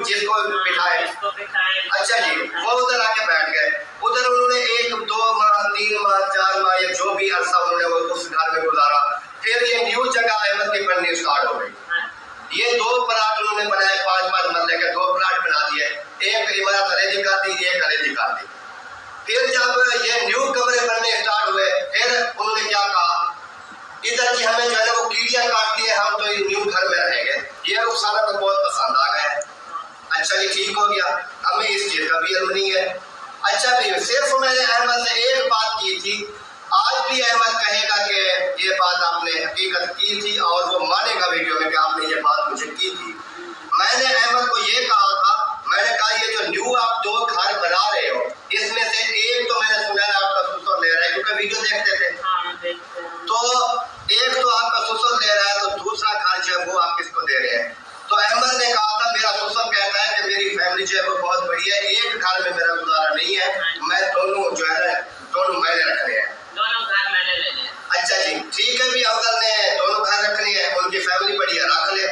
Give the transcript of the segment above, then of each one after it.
जिसको बिठाए। अच्छा जी, वो उधर आके बैठ गए। उधर उन्होंने 1 2 माह 3 माह 4 माह या जो भी अरसा उन्होंने उस घर में गुजारा। फिर ये न्यू जगह अहमद की बननी स्टार्ट हो गई। ये 2 प्लाट उन्होंने बनाए, 5-5 मरले के 2 प्लाट बना दिए। एक इमारत अलग कर दी, एक अलग कर दी। फिर जब ये न्यू कमरे बनने स्टार्ट हुए, फिर उन्होंने क्या कहा, इधर जी हमें जो है ना वो कीड़ियां काटती है, हम तो न्यू घर में रहेंगे। ये रुखसाना को बहुत पसंद आ गया है। अच्छा जी, ठीक हो गया, हमें इस चीज का भी इल्म नहीं है। अच्छा भी, सिर्फ मैंने अहमद से एक बात की थी, आज भी अहमद कहेगा कि ये बात आपने हकीकत की थी और वो मानेगा वीडियो में कि आपने ये बात मुझे की थी। मैंने अहमद को ये कहा था, मैंने कहा ये जो न्यू आप 2 घर बना रहे हो, इसमें से एक तो मैंने सुना है आपका ससुर ले रहा है, क्योंकि वीडियो देखते थे। तो एक तो आपका ससुर ले रहा है, तो दूसरा घर जो है वो आप किसको दे रहे हैं? तो अहमद ने कहा था, मेरा ससुर कहता है कि मेरी फैमिली जो है वो बहुत बड़ी है, एक घर में मेरा गुजारा नहीं है, मैं दोनों जो है ना दोनों मैंने रखने हैं। दोनों घर मैंने लेने हैं। अच्छा जी, ठीक है भी, अफजल ने दोनों घर रखनी है, उनकी फैमिली बड़ी है, रख ले।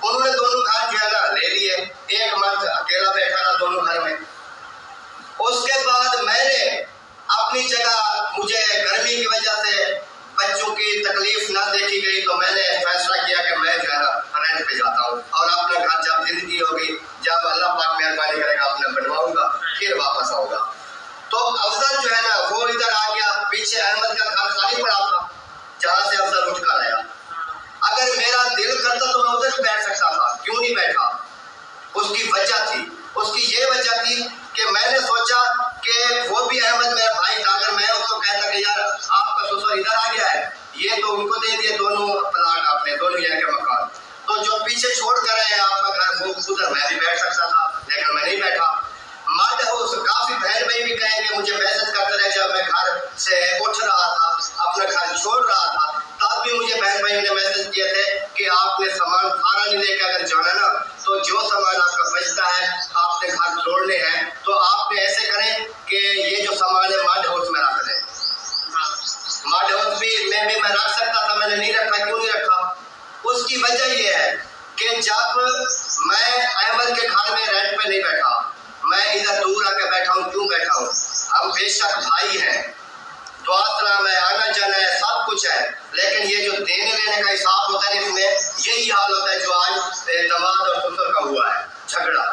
उन्होंने दोनों घर जो है ना ले लिए, एक मर्द अकेला बैठा रहा दोनों घर में। उसके बाद मैंने अपनी जगह, मुझे गर्मी की वजह से बच्चों की तकलीफ ना देखी गई, तो मैंने फैसला किया कि मैं जो है ना रेंट पे जाता हूँ और अपना घर जब जिंदगी होगी, जब अल्लाह पाक मेहरबानी करेगा अपना बनवाऊंगा, फिर वापस आऊंगा। तो अफजल जो है ना वो इधर आ गया, पीछे अहमद का घर खाली पड़ा था जहाँ से अफजल उठ कर आया। अगर मेरा दिल करता तो मैं उधर बैठ सकता था, क्यों नहीं बैठा? उसकी वजह थी, उसकी ये वजह थी कि मैंने सोचा कि वो भी अहमद मेरा भाई था, अगर मैं उसको कहता कि यार आपका ससुर इधर आ गया है, ये तो उनको दे दिए दोनों प्लाट आपने, दोनों यहाँ के मकान, तो जो पीछे छोड़ कर आए आपका घर वो उधर मैं भी बैठ सकता था, लेकिन मैं नहीं बैठा। मर्द काफी बहन भाई भी कहे कि मुझे मैसेज करते रहे, जब मैं घर से उठ रहा था, अपना घर छोड़ रहा था, तब भी मुझे बहन भाई ने मैसेज किए थे कि आपने सामान खाना नहीं लेकर अगर जाना ना, तो जो सामान आपका बचता है आपने घर छोड़ने हैं, तो आपने ऐसे करें कि ये जो सामान है मड हाउस में रख दें। मड हाउस भी मैं रख सकता था, मैंने नहीं रखा। क्यों नहीं रखा? उसकी वजह ये है कि जब मैं अहमद के घर में रेंट पे नहीं बैठा, मैं इधर दूर आके बैठा हूँ। क्यों बैठा हूँ? हम बेशक भाई हैं, दुआ सलाम है, आना जाना है, सब कुछ है, लेकिन ये जो देने लेने का हिसाब होता है इसमें यही हाल होता है जो आज दमाद और ससुर का हुआ है झगड़ा।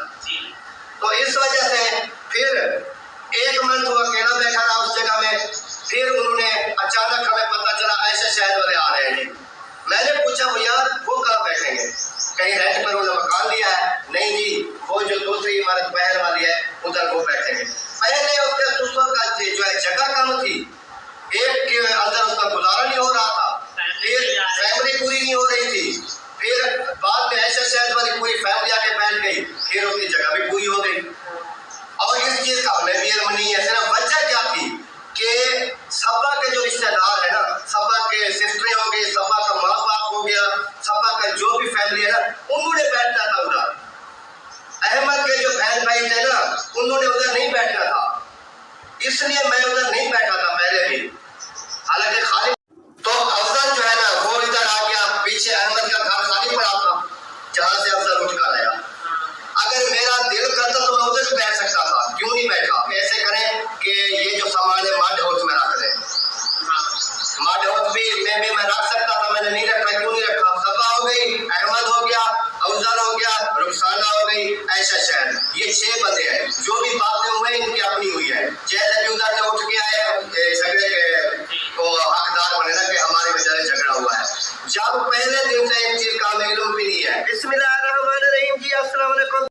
तो इस वजह से फिर एक मंथ वो अकेला बैठा रहा उस जगह में। फिर उन्होंने अचानक हमें पता चला ऐसे शहर वाले आ रहे हैं। मैंने पूछा वो यार वो कहाँ बैठेंगे, कहीं रेंट पर उन्होंने मकान लिया है? नहीं जी, वो जो दूसरी इमारत बहर वाली है उधर वो बैठेंगे। पहले उसके ससुर का जो है जगह कम थी, एक के अंदर उसका गुजारा नहीं हो रहा था, फिर फैमिली पूरी नहीं हो रही थी, फिर बाद में ऐसे शहर वाली पूरी फैमिली आके बैठ गई, फिर उसकी जगह भी पूरी हो गई। और इस चीज का हमें भी इल्म नहीं है। सिर्फ वजह क्या थी कि सब्बा के जो रिश्तेदार है ना, सब्बा के सिस्टरें हो गई, सब्बा का माँ बाप हो गया, सब्बा का जो भी फैमिली है ना, उन्होंने बैठना था उधर। अहमद के जो बहन भाई थे ना, उन्होंने उधर नहीं बैठना था, इसलिए मैं उधर नहीं बैठा था पहले भी, हालांकि खाली। तो अफजल जो है ना वो इधर आ गया, पीछे अहमद का घर खाली पड़ा था जहाँ से अफजल उठ कर आया। अगर मेरा दिल करता तो मैं उधर बैठ सकता था, क्यों नहीं बैठा? ऐसे करें कि ये जो सामान है मड हाउस में रख दें। मड हाउस भी मैं रख सकता था, मैंने नहीं रखा। क्यों नहीं रखा? सब्बा हो गई, अहमद हो गया, अफजल हो गया, रुखसाना हो गई, ऐसा शहर, ये 6 बंदे हैं। जो भी बातें हुए इनकी अपनी हुई है। जैसे कि उधर से उठ के आए झगड़े के तो हकदार बने ना कि हमारे बेचारे झगड़ा हुआ है, जब पहले दिन से एक चीज का हमें इल्म भी नहीं है। बिस्मिल्लाहिर्रहमानिर्रहीम जी, अस्सलाम वालेकुम।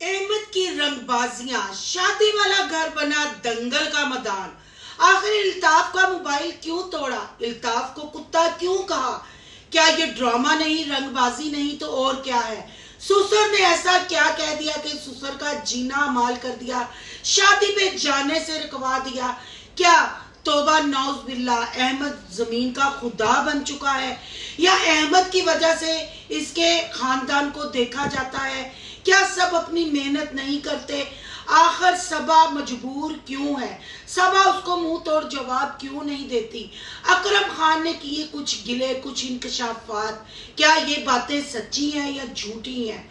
अहमद की रंगबाजियां, शादी वाला घर बना दंगल का मैदान। आखिर इल्ताफ का मोबाइल क्यों तोड़ा? इल्ताफ को कुत्ता क्यों कहा? क्या ये ड्रामा नहीं, रंगबाजी नहीं तो और क्या है? ससुर ने ऐसा क्या कह दिया कि ससुर का जीना माल कर दिया, शादी पे जाने से रुकवा दिया? क्या तौबा नौज बिल्ला, अहमद जमीन का खुदा बन चुका है, या अहमद की वजह से इसके खानदान को देखा जाता है? क्या सब अपनी मेहनत नहीं करते? आखिर सबा मजबूर क्यों है, सबा उसको मुंह तोड़ जवाब क्यों नहीं देती। अकरम खान ने किए कुछ गिले, कुछ इंकशाफात, क्या ये बातें सच्ची हैं या झूठी हैं।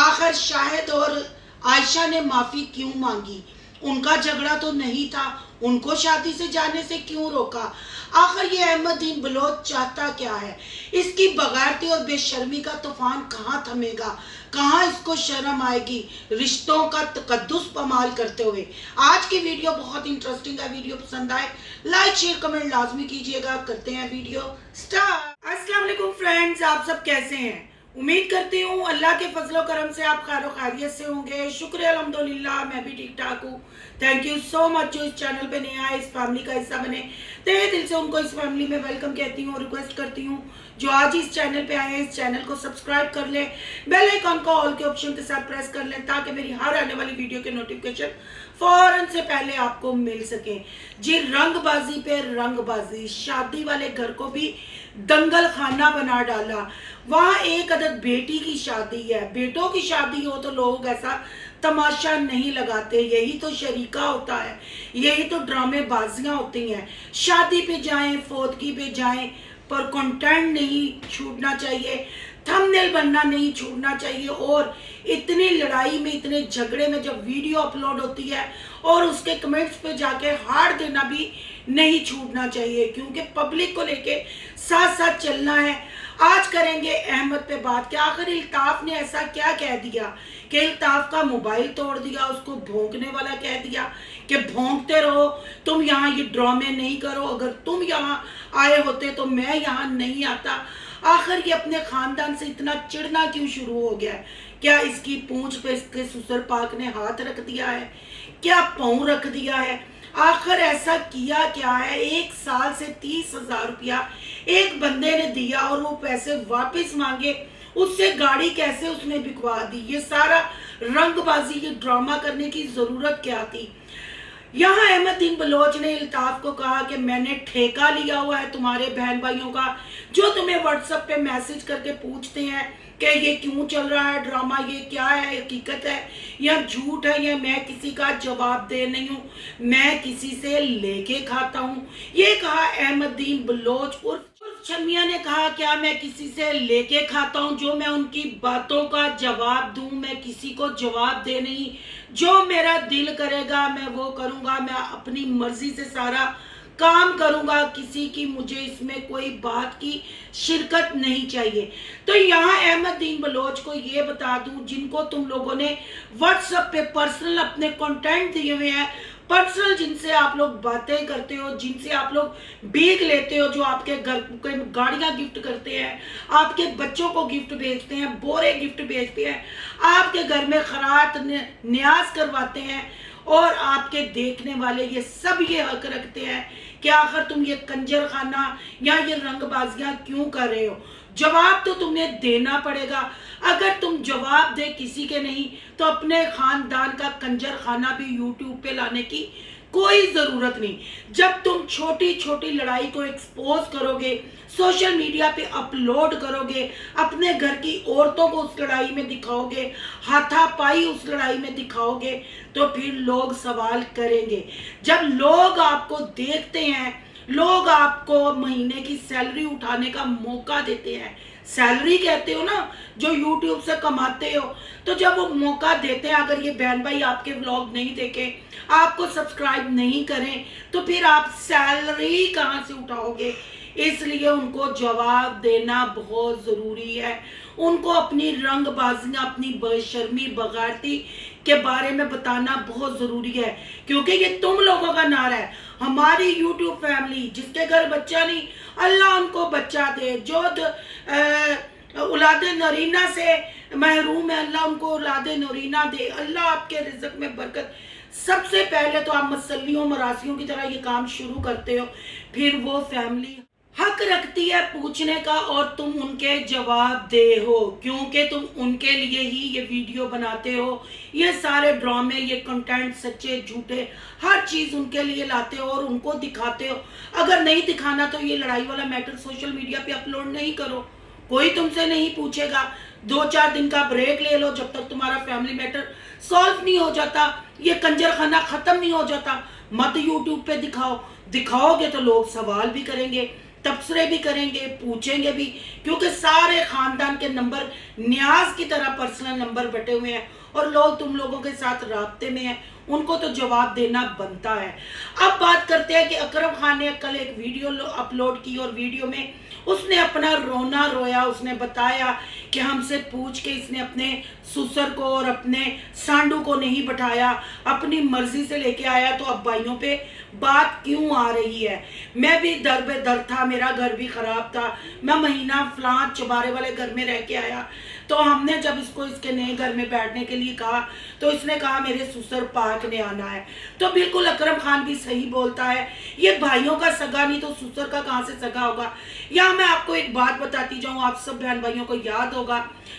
आखिर शाहिद और आयशा ने माफी क्यों मांगी, उनका झगड़ा तो नहीं था, उनको शादी से जाने से क्यों रोका। आखिर ये अहमदीन बलोच चाहता क्या है। इसकी बगैरती और बेशर्मी का तूफान कहाँ थमेगा, कहाँ इसको शर्म आएगी रिश्तों का तकद्दुस पमाल करते हुए। आज की वीडियो बहुत इंटरेस्टिंग है, वीडियो पसंद आए लाइक शेयर कमेंट लाजमी कीजिएगा। करते हैं वीडियो स्टार्ट। अस्सलाम वालेकुम फ्रेंड्स, आप सब कैसे हैं। उम्मीद करती हूँ अल्लाह के फजलो करम से आप खैर खैरियत से होंगे। शुक्र अल्हम्दुलिल्लाह, मैं भी ठीक ठाक हूँ। थैंक यू सो मच जो इस चैनल पे नया है, इस फैमिली का हिस्सा बने। तहे दिल से उनको इस फैमिली में वेलकम कहती हूँ और रिक्वेस्ट करती हूँ जो आज इस चैनल पे आए हैं इस चैनल को सब्सक्राइब कर लें, बेल आइकन को ऑल के ऑप्शन के साथ प्रेस कर लें ताकि मेरी हर आने वाली वीडियो के नोटिफिकेशन फौरन से पहले आपको मिल सके। जी रंगबाजी पे रंगबाजी, शादी वाले घर को भी दंगल खाना बना डाला। वहाँ एक अदद बेटी की शादी है, बेटों की शादी हो तो लोग ऐसा तमाशा नहीं लगाते, यही तो शरीका होता है, यही तो ड्रामेबाजियां होती हैं। शादी पे जाएं, फौतगी पे जाएं, पर कंटेंट नहीं छूटना चाहिए, थंबनेल बनना नहीं छूटना चाहिए। और इतनी लड़ाई में, इतने झगड़े में जब वीडियो अपलोड होती है और उसके कमेंट्स पे जाके हार देना भी नहीं छूटना चाहिए, क्योंकि पब्लिक को लेके साथ साथ चलना है। आज करेंगे अहमद पे बात कि आखिर इल्ताफ ने ऐसा क्या कह दिया कि इल्ताफ का मोबाइल तोड़ दिया, उसको भौंकने वाला कह दिया कि भौंकते रहो, तुम यहाँ ये ड्रामे नहीं करो, अगर तुम यहाँ आए होते तो मैं यहाँ नहीं आता। आखिर ये अपने खानदान से इतना चिढ़ना क्यों शुरू हो गया है। क्या इसकी पूंछ पे इसके ससुर पाक ने हाथ रख दिया है, क्या पाँव रख दिया है। आखिर ऐसा किया क्या है। 1 साल से 30,000 रुपया एक बंदे ने दिया और वो पैसे वापस मांगे, उससे गाड़ी कैसे उसने बिकवा दी। ये सारा रंगबाजी, ये ड्रामा करने की जरूरत क्या थी। यहाँ अहमदीन बलोच ने इल्ताफ को कहा कि मैंने ठेका लिया हुआ है तुम्हारे बहन भाइयों का, जो तुम्हें व्हाट्सएप पे मैसेज करके पूछते हैं कि ये क्यों चल रहा है ड्रामा, ये क्या है, हकीकत है या झूठ है, या मैं किसी का जवाब दे नहीं हूँ, मैं किसी से लेके खाता हूँ। ये कहा अहमदीन बलोच उर्फ शमिया ने कहा क्या मैं किसी से लेके खाता हूँ, जो मैं उनकी बातों का जवाब दूं, मैं किसी को जवाब दे नहीं, जो मेरा दिल करेगा मैं वो करूँगा, मैं अपनी मर्जी से सारा काम करूंगा, किसी की मुझे इसमें कोई बात की शिरकत नहीं चाहिए। तो यहाँ अहमदीन बलोच को ये बता दूं, जिनको तुम लोगों ने व्हाट्सएप पे पर्सनल अपने कंटेंट दिए हुए हैं, पर्सनल जिनसे आप लोग बातें करते हो, जिनसे आप लोग भीख लेते हो, जो आपके घर के गाड़ियां गिफ्ट करते हैं, आपके बच्चों को गिफ्ट भेजते हैं, बोरे गिफ्ट भेजते हैं, आपके घर में खरात न्याज करवाते हैं, और आपके देखने वाले ये सब ये हक रखते हैं कि आखिर तुम ये कंजर खाना या ये रंगबाजियां क्यों कर रहे हो। जवाब तो तुम्हें देना पड़ेगा। अगर तुम जवाब दे किसी के नहीं तो अपने खानदान का कंजर खाना भी यूट्यूब पे लाने की कोई जरूरत नहीं। जब तुम छोटी छोटी लड़ाई को एक्सपोज करोगे, सोशल मीडिया पे अपलोड करोगे, अपने घर की औरतों को उस लड़ाई में दिखाओगे, हाथापाई उस लड़ाई में दिखाओगे, तो फिर लोग सवाल करेंगे। जब लोग आपको देखते हैं, लोग आपको महीने की सैलरी उठाने का मौका देते हैं, सैलरी कहते हो ना जो यूट्यूब से कमाते हो, तो जब वो मौका देते हैं, अगर ये बहन भाई आपके व्लॉग नहीं देखे, आपको सब्सक्राइब नहीं करें, तो फिर आप सैलरी कहाँ से उठाओगे। इसलिए उनको जवाब देना बहुत ज़रूरी है। उनको अपनी रंगबाजियाँ, अपनी बेशर्मी बगारती के बारे में बताना बहुत ज़रूरी है, क्योंकि ये तुम लोगों का नारा है। हमारी यूट्यूब फैमिली जिसके घर बच्चा नहीं, अल्लाह उनको बच्चा दे। जो औलादे नरीना से महरूम है, अल्लाह उनको औलादे नरीना दे। अल्लाह आपके रिज़्क़ में बरकत। सबसे पहले तो आप मसलियों मरासियों की तरह ये काम शुरू करते हो, फिर वो फैमिली हक रखती है पूछने का और तुम उनके जवाब दे हो, क्योंकि तुम उनके लिए ही ये वीडियो बनाते हो। ये सारे ड्रामे, ये कंटेंट सच्चे झूठे हर चीज़ उनके लिए लाते हो और उनको दिखाते हो। अगर नहीं दिखाना तो ये लड़ाई वाला मैटर सोशल मीडिया पे अपलोड नहीं करो, कोई तुमसे नहीं पूछेगा। 2-4 दिन का ब्रेक ले लो जब तक तुम्हारा फैमिली मैटर सॉल्व नहीं हो जाता, ये कंजर खाना खत्म नहीं हो जाता। मत यूट्यूब पे दिखाओगे तो लोग सवाल भी करेंगे, तबसरे भी करेंगे, पूछेंगे भी, क्योंकि सारे खानदान के नंबर न्याज की तरह पर्सनल नंबर बटे हुए हैं और लोग तुम लोगों के साथ राब्ते में हैं, उनको तो जवाब देना बनता है। अब बात करते हैं कि अकरम खान ने कल एक वीडियो अपलोड की और वीडियो में उसने अपना रोना रोया। उसने बताया कि हमसे पूछ के इसने अपने ससुर को और अपने सांडू को नहीं बैठाया, अपनी मर्जी से लेके आया, तो अब भाइयों पे बात क्यों आ रही है। मैं भी दर बेदर था, मेरा घर भी खराब था, मैं महीना फलां चबारे वाले घर में रह के आया। तो हमने जब इसको इसके नए घर में बैठने के लिए कहा तो इसने कहा मेरे ससुर पाक ने आना है। तो बिल्कुल अकरम खान भी सही बोलता है, ये भाइयों का सगा नहीं तो ससुर का कहाँ से सगा होगा। या मैं आपको एक बात बताती जाऊँ, आप सब बहन भाइयों को याद होगा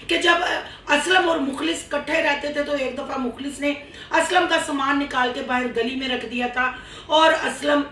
कि जब असलम और मुखलिस इकट्ठे रहते थे तो एक दफ़ा मुखलिस ने असलम का सामान निकाल के बाहर गली में रख दिया था और असलम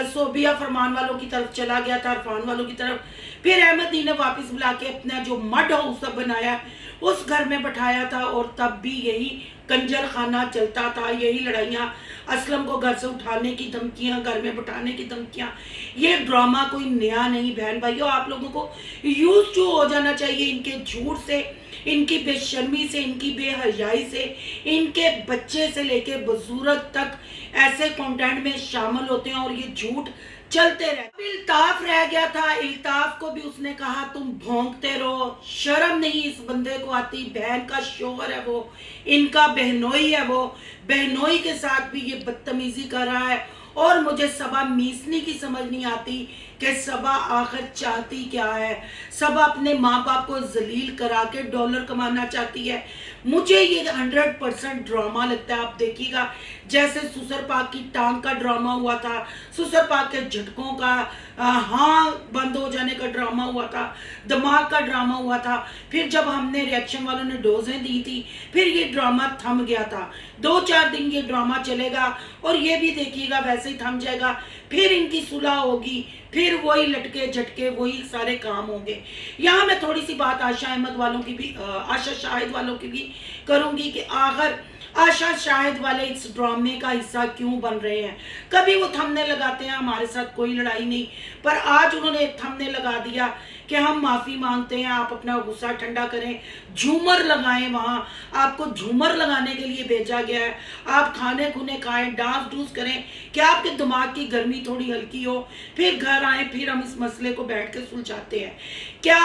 सोबिया फरमान वालों की तरफ चला गया था, अरफान वालों की तरफ। फिर अहमदी ने वापस बुला के अपना जो मड हाउस बनाया उस घर में बैठाया था और तब भी यही कंजर खाना चलता था, यही लड़ाइयाँ, असलम को घर से उठाने की धमकियाँ, घर में बैठाने की धमकियाँ। ये ड्रामा कोई नया नहीं बहन भाइयों, आप लोगों को यूज टू हो जाना चाहिए इनके झूठ से, इनकी बेशर्मी से, इनकी बेहयाई से। इनके बच्चे से लेके बुजुर्ग तक ऐसे कंटेंट में शामिल होते हैं और ये झूठ चलते रहे। इल्ताफ रह गया था, इल्ताफ को भी उसने कहा तुम भौंकते रहो, शर्म नहीं इस बंदे को आती, बहन का शोहर है वो, इनका बहनोई है वो, बहनोई के साथ भी ये बदतमीजी कर रहा है। और मुझे सबा मीसनी की समझ नहीं आती कि सबा आखिर चाहती क्या है। सबा अपने माँ बाप को जलील करा के डॉलर कमाना चाहती है। मुझे ये 100% ड्रामा लगता है। आप देखिएगा जैसे ससुर पाक की टांग का ड्रामा हुआ था, ससुर पाक के झटकों का हाँ बंद हो जाने का ड्रामा हुआ था, दिमाग का ड्रामा हुआ था। फिर जब हमने रिएक्शन वालों ने डोजें दी थी फिर ये ड्रामा थम गया था। 2-4 दिन ये ड्रामा चलेगा और ये भी देखिएगा वैसे ही थम जाएगा। फिर इनकी सुलह होगी, फिर वही लटके झटके वही सारे काम होंगे। यहाँ मैं थोड़ी सी बात आशा अहमद वालों की भी, आशा शाहिद वालों की भी करूँगी कि आखिर आशा शाहिद वाले इस ड्रामे का हिस्सा क्यों बन रहे हैं। कभी वो थंबनेल लगाते हैं हमारे साथ कोई लड़ाई नहीं, पर आज उन्होंने एक थंबनेल लगा दिया कि हम माफ़ी मांगते हैं, आप अपना गुस्सा ठंडा करें, झूमर लगाएं, वहाँ आपको झूमर लगाने के लिए भेजा गया है, आप खाने खुने खाएं, डांस डूस करें कि आपके दिमाग की गर्मी थोड़ी हल्की हो, फिर घर आए, फिर हम इस मसले को बैठ के सुलझाते हैं। क्या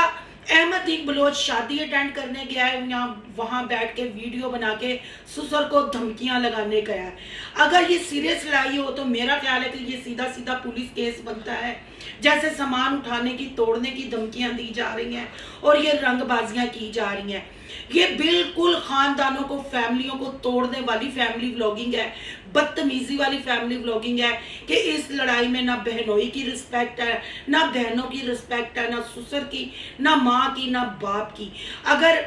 अहमदीन बलोच शादी अटेंड करने गया है, यहाँ वहाँ बैठ के वीडियो बना के ससुर को धमकियाँ लगाने गया है? अगर ये सीरियस लड़ाई हो तो मेरा ख्याल है कि ये सीधा सीधा पुलिस केस बनता है। जैसे सामान उठाने की, तोड़ने की धमकियाँ दी जा रही हैं और ये रंगबाजियाँ की जा रही हैं, ये बिल्कुल खानदानों को, फैमिलियों को तोड़ने वाली फैमिली व्लॉगिंग है, बदतमीजी वाली फैमिली व्लॉगिंग है कि इस लड़ाई में ना बहनोई की रिस्पेक्ट है, ना बहनों की रिस्पेक्ट है, ना ससुर की, ना माँ की, ना बाप की। अगर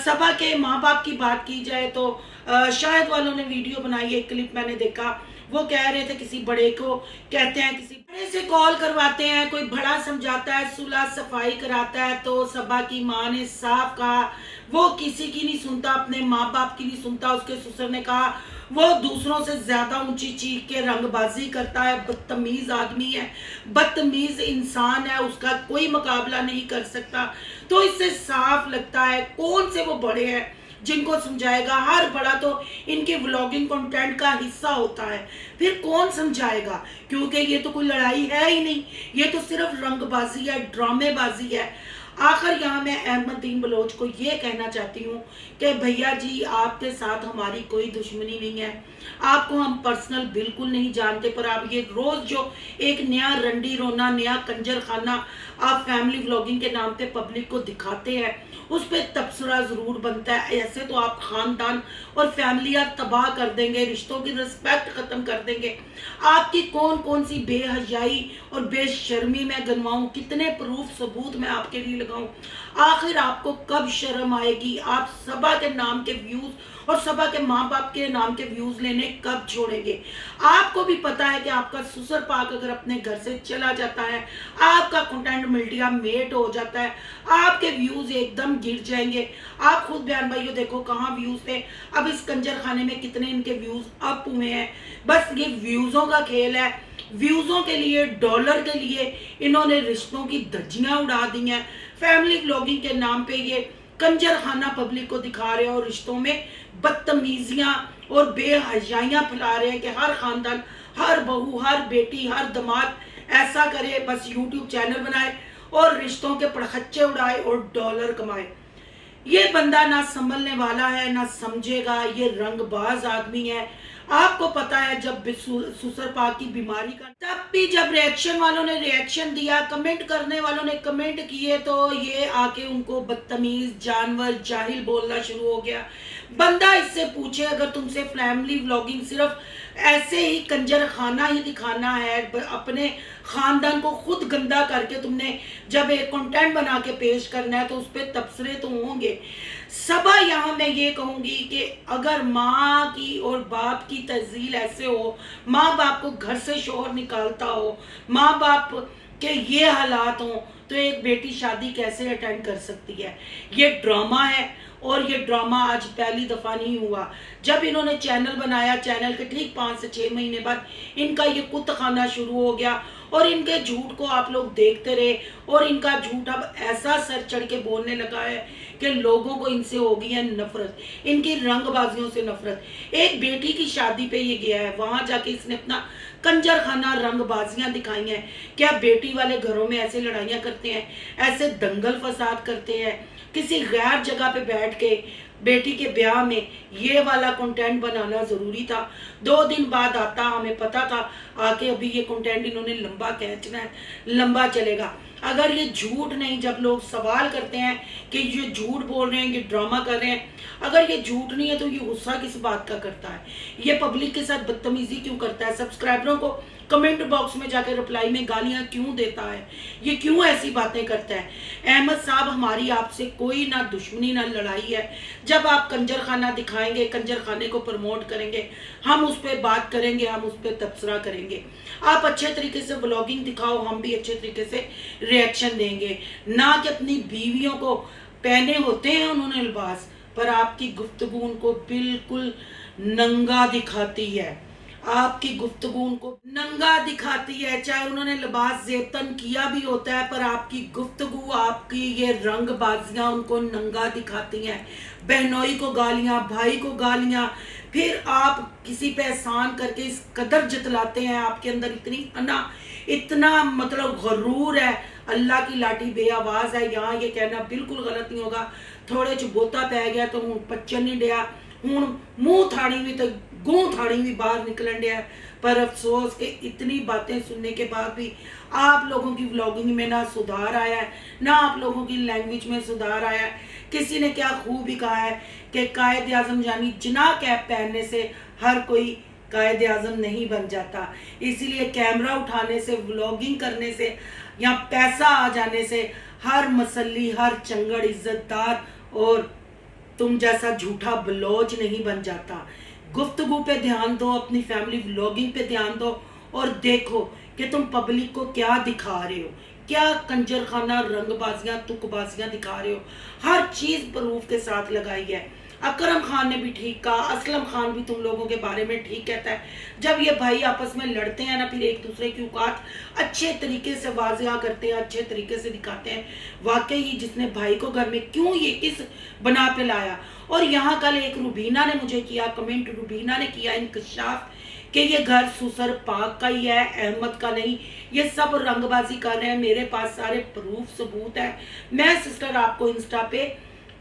सबा के माँ बाप की बात की जाए तो शायद वालों ने वीडियो बनाई, एक क्लिप मैंने देखा, वो कह रहे थे किसी बड़े को, कहते हैं किसी बड़े से कॉल करवाते हैं, कोई बड़ा समझाता है, सुलह सफाई कराता है, तो सबा की माँ ने साफ कहा वो किसी की नहीं सुनता, अपने माँ बाप की नहीं सुनता। उसके ससुर ने कहा वो दूसरों से ज्यादा ऊंची चीख के रंगबाजी करता है, बदतमीज आदमी है, बदतमीज इंसान है, उसका कोई मुकाबला नहीं कर सकता। तो इससे साफ लगता है कौन से वो बड़े हैं जिनको समझाएगा। हर बड़ा तो इनके व्लॉगिंग कंटेंट का हिस्सा होता है, फिर कौन समझाएगा, क्योंकि ये तो कोई लड़ाई है ही नहीं, ये तो सिर्फ रंगबाजी है, ड्रामेबाजी है। आखिर यहाँ मैं अहमदीन बलोच को ये कहना चाहती हूँ कि भैया जी आपके साथ हमारी कोई दुश्मनी नहीं है, आपको हम पर्सनल बिल्कुल नहीं जानते, पर आप ये रोज़ जो एक नया रंडी रोना, नया कंजर खाना आप फैमिली व्लॉगिंग के नाम पे पब्लिक को दिखाते हैं, उस पर तबसरा ज़रूर बनता है। ऐसे तो आप ख़ानदान और फैमिलियाँ तबाह कर देंगे, रिश्तों की रिस्पेक्ट ख़त्म कर देंगे। आपकी कौन कौन सी बेहयाई और बेशर्मी मैं गिनवाऊँ, कितने प्रूफ सबूत मैं आपके लिए लगाऊँ। आखिर आपको कब शर्म आएगी? आप सबा के नाम के व्यूज और सबा के माँ बाप के नाम के व्यूज लेने कब छोड़ेंगे? आपको भी पता है कि आपका ससुर पाक अगर अपने घर से चला जाता है, आपका कंटेंट मीडिया मेट हो जाता है, आपके व्यूज एकदम गिर जाएंगे। आप खुद बयान भाइयों देखो कहाँ व्यूज थे, अब इस कंजर खाने में कितने इनके व्यूज अप हुए हैं। बस ये व्यूजों का खेल है। व्यूजों के लिए, डॉलर के लिए इन्होंने रिश्तों की धज्जियां उड़ा दी हैं। फैमिली व्लॉगिंग के नाम पे ये कंजर खाना पब्लिक को दिखा रहे हैं और रिश्तों में बदतमीजियां और बेहयाइयां फैला रहे हैं कि हर खानदान, हर बहू, हर बेटी, हर दामाद ऐसा करे, बस यूट्यूब चैनल बनाए और रिश्तों के पड़खच्चे उड़ाए और डॉलर कमाए। ये बंदा ना संभलने वाला है, ना समझेगा। ये रंगबाज आदमी है। आपको पता है जब ससुर पाक की बीमारी का, तब भी जब रिएक्शन वालों ने रिएक्शन दिया, कमेंट करने वालों ने कमेंट किए, तो ये आके उनको बदतमीज, जानवर, जाहिल बोलना शुरू हो गया। बंदा इससे पूछे, अगर तुमसे फैमिली व्लॉगिंग सिर्फ ऐसे ही कंजर खाना ही दिखाना है, अपने खानदान को खुद गंदा करके तुमने जब एक कंटेंट बना के पेश करना है, तो उस पर तबसरे तो होंगे। सबा यहाँ मैं ये कहूँगी कि अगर माँ की और बाप की तहजील ऐसे हो, माँ बाप को घर से शोहर निकालता हो, माँ बाप के ये हालात हों, तो एक बेटी शादी कैसे अटेंड कर सकती है? ये ड्रामा है और ये ड्रामा आज पहली दफ़ा नहीं हुआ। जब इन्होंने चैनल बनाया, चैनल के ठीक 5 से 6 महीने बाद इनका ये कुत्त खाना शुरू हो गया और इनके झूठ को आप लोग देखते रहे और इनका झूठ अब ऐसा सर चढ़ के बोलने लगा है कि लोगों को इनसे हो गई है नफरत, इनकी रंगबाजियों से नफरत। एक बेटी की शादी पे ये गया है, वहां जाके इसने अपना कंजर खाना रंगबाजियां दिखाई हैं। क्या बेटी वाले घरों में ऐसे लड़ाइयां करते हैं, ऐसे दंगल फसाद करते हैं? किसी गैर जगह पे बैठ के बेटी के ब्याह में ये वाला कंटेंट बनाना जरूरी था? 2 दिन बाद आता, हमें पता था आके अभी ये कंटेंट इन्होंने लंबा खींचना है, लंबा चलेगा। अगर ये झूठ नहीं, जब लोग सवाल करते हैं कि ये झूठ बोल रहे हैं, ये ड्रामा कर रहे हैं, अगर ये झूठ नहीं है तो ये गुस्सा किस बात का करता है? ये पब्लिक के साथ बदतमीजी क्यों करता है? सब्सक्राइबरों को कमेंट बॉक्स में जाकर रिप्लाई में गालियां क्यों देता है? ये क्यों ऐसी बातें करता है? अहमद साहब, हमारी आपसे कोई ना दुश्मनी ना लड़ाई है। जब आप कंजर खाना दिखाएंगे, कंजर खाने को प्रमोट करेंगे, हम उस पर बात करेंगे, हम उस पर तबसरा करेंगे। आप अच्छे तरीके से व्लॉगिंग दिखाओ, हम भी अच्छे तरीके से रिएक्शन देंगे। ना कि अपनी बीवियों को पहने होते हैं उन्होंने लिबास, पर आपकी गुफ्तगू उनको बिल्कुल नंगा दिखाती है। आपकी गुफ्तगू उनको नंगा दिखाती है, चाहे उन्होंने लिबास जेबतन किया भी होता है, पर आपकी गुफ्तगू, आपकी ये रंगबाजियां उनको नंगा दिखाती हैं। बहनोई को गालियां, भाई को गालियां, फिर आप किसी पे एहसान करके इस कदर जतलाते हैं। आपके अंदर इतनी अना, इतना मतलब गरूर है। अल्लाह की लाठी बेआवाज है। यहाँ ये कहना बिल्कुल गलत नहीं होगा, थोड़े चबोता पै गया तो हूँ पच्चन नहीं डया, हूँ मुँह थाड़ी भी तो गूँ थाड़ी भी बाहर निकलन डया। पर अफसोस कि इतनी बातें सुनने के बाद भी आप लोगों की व्लॉगिंग में ना सुधार आया है, ना आप लोगों की लैंग्वेज में सुधार आया है। किसी ने क्या खूब ही कहा है कि कायद आज़म यानी जिना कैप पहनने से हर कोई कायद आज़म नहीं बन जाता। इसीलिए कैमरा उठाने से, व्लॉगिंग करने से या पैसा आ जाने से हर मसल्ली, हर चंगड़ इज्जतदार और तुम जैसा झूठा बलोच नहीं बन जाता। गुफ्तगू पे ध्यान दो, अपनी फैमिली व्लॉगिंग पे ध्यान दो और देखो कि तुम पब्लिक को क्या दिखा रहे हो, क्या कंजर खाना, रंगबाजियां, तुकबाजियां दिखा रहे हो। हर चीज़ प्रूफ के साथ लगाई है। अकरम खान ने भी ठीक कहा, असलम खान भी तुम लोगों के बारे में ठीक कहता है। जब ये भाई आपस में लड़ते हैं ना, फिर एक दूसरे की औकात अच्छे तरीके से वाजिया करते हैं, अच्छे तरीके से दिखाते हैं वाकई ही जिसने भाई को घर में क्यों ये किस बना पे लाया। और यहाँ कल एक रुबीना ने मुझे किया कमेंट, रुबीना ने किया इंकशाफ कि ये घर ससुर पाक का ही है, अहमद का नहीं। ये सब रंगबाजी कर रहे हैं। मेरे पास सारे प्रूफ सबूत है, मैं सिस्टर आपको इंस्टा पे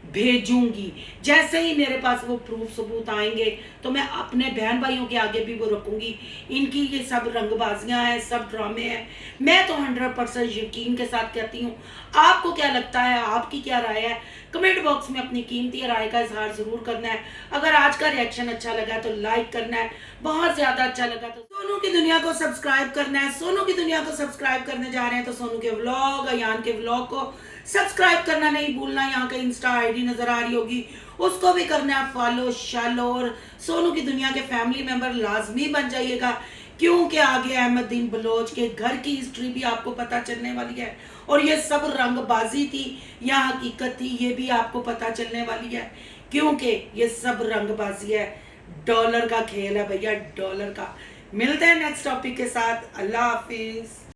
भेजूंगी। जैसे ही मेरे पास वो प्रूफ सबूत आएंगे तो मैं अपने बहन भाइयों के आगे भी वो रखूंगी। इनकी ये सब रंगबाजियां हैं, सब ड्रामे हैं। मैं तो 100% यकीन के साथ कहती हूँ। आपको क्या लगता है, आपकी क्या राय है? कमेंट बॉक्स में अपनी कीमती राय का इजहार जरूर करना है। अगर आज का रिएक्शन अच्छा लगा तो लाइक करना है, बहुत ज्यादा अच्छा लगा तो सोनू की दुनिया को सब्सक्राइब करना है। सोनू की दुनिया को सब्सक्राइब करने जा रहे हैं तो सोनू के व्लॉग, अयान के व्लॉग को सब्सक्राइब करना नहीं भूलना। यहाँ का इंस्टा आईडी नजर आ रही होगी, उसको भी करना है फॉलो शालो, और सोनू की दुनिया के फैमिली मेंबर लाजमी बन जाइएगा, क्योंकि आगे अहमदुद्दीन बलोच के घर की हिस्ट्री भी आपको पता चलने वाली है, और ये सब रंगबाजी थी या हकीकत थी ये भी आपको पता चलने वाली है, क्योंकि ये सब रंगबाजी है, डॉलर का खेल है भैया, डॉलर का। मिलते हैं नेक्स्ट टॉपिक के साथ। अल्लाह हाफिज।